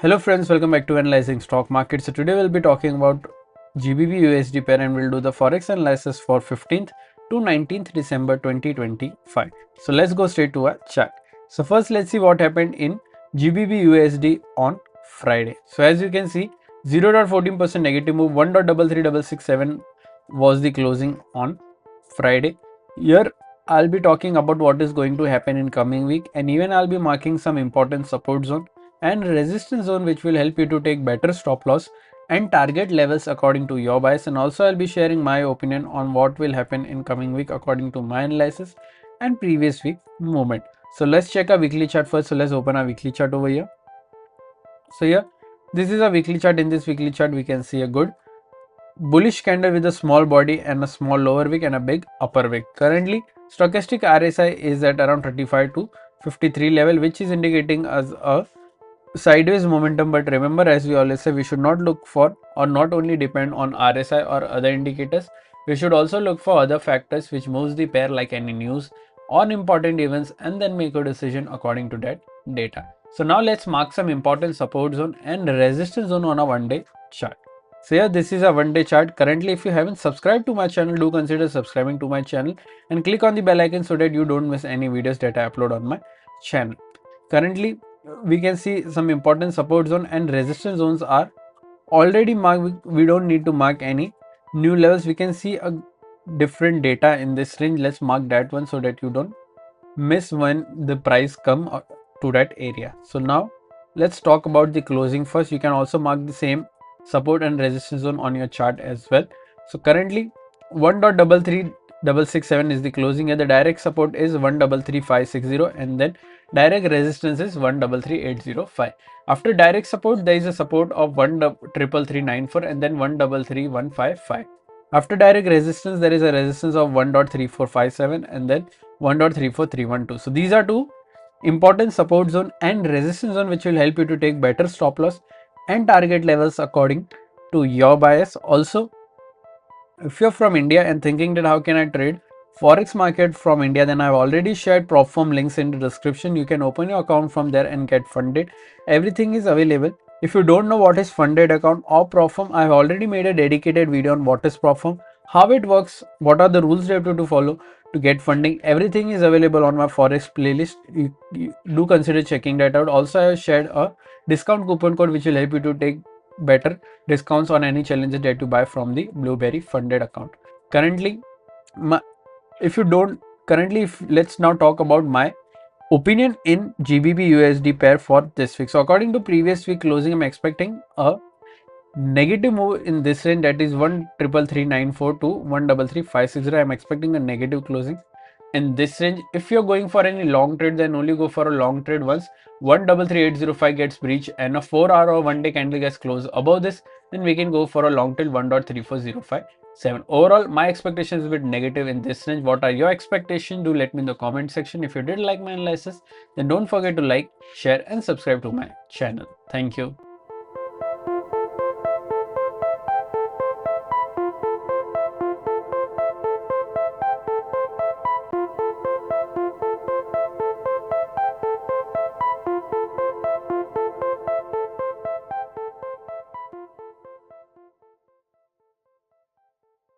Hello friends, welcome back to Analyzing Stock Market. So today we'll be talking about GBP USD pair and we'll do the Forex analysis for 15th to 19th December 2025. So let's go straight to our chart. So first let's see what happened in GBP USD on Friday. So as you can see, 0.14% negative move, 1.33667 was the closing on Friday. Here I'll be talking about what is going to happen in coming week, and even I'll be marking some important support zone and resistance zone which will help you to take better stop loss and target levels according to your bias. And also I'll be sharing my opinion on what will happen in coming week according to my analysis and previous week movement. So let's check our weekly chart first. So let's open our weekly chart over here. So here, this is a weekly chart. In this weekly chart we can see a good bullish candle with a small body and a small lower wick and a big upper wick. Currently stochastic RSI is at around 35 to 53 level, which is indicating us a sideways momentum. But remember, as we always say, we should not look for or not only depend on RSI or other indicators. We should also look for other factors which moves the pair, like any news or important events, and then make a decision according to that data. So now let's mark some important support zone and resistance zone on a one-day chart. So yeah, this is a one-day chart. Currently, if you haven't subscribed to my channel, do consider subscribing to my channel and click on the bell icon so that you don't miss any videos that I upload on my channel. Currently, we can see some important support zone and resistance zones are already marked. We don't need to mark any new levels. We can see a different data in this range. Let's mark that one so that you don't miss when the price come to that area. So now let's talk about the closing first. You can also mark the same support and resistance zone on your chart as well. So currently 1.33667 is the closing, and the direct support is 1.33560, and then direct resistance is 1.33805. After direct support, there is a support of 1.33394 and then 1.33155. After direct resistance, there is a resistance of 1.3457 and then 1.34312. So these are two important support zone and resistance zone which will help you to take better stop loss and target levels according to your bias. Also, if you're from India and thinking that how can I trade Forex market from India, then I've already shared prop firm links in the description. You can open your account from there and get funded. Everything is available. If you don't know what is funded account or prop firm, I've already made a dedicated video on what is prop firm, how it works, what are the rules you have to follow to get funding. Everything is available on my Forex playlist. You do consider checking that out. Also, I have shared a discount coupon code which will help you to take better discounts on any challenges that you buy from the Blueberry funded account. Currently, let's now talk about my opinion in GBP USD pair for this week. So according to previous week closing, I'm expecting a negative move in this range, that is 1.33394 to 1.33560. I'm expecting a negative closing in this range. If you're going for any long trade, then only go for a long trade once 1.33805 gets breached and a 4-hour or 1-day candle gets closed above this, then we can go for a long till 1.34057. Overall, my expectations were negative in this range. What are your expectations? Do let me in the comment section. If you did like my analysis, then don't forget to like, share and subscribe to my channel. Thank you.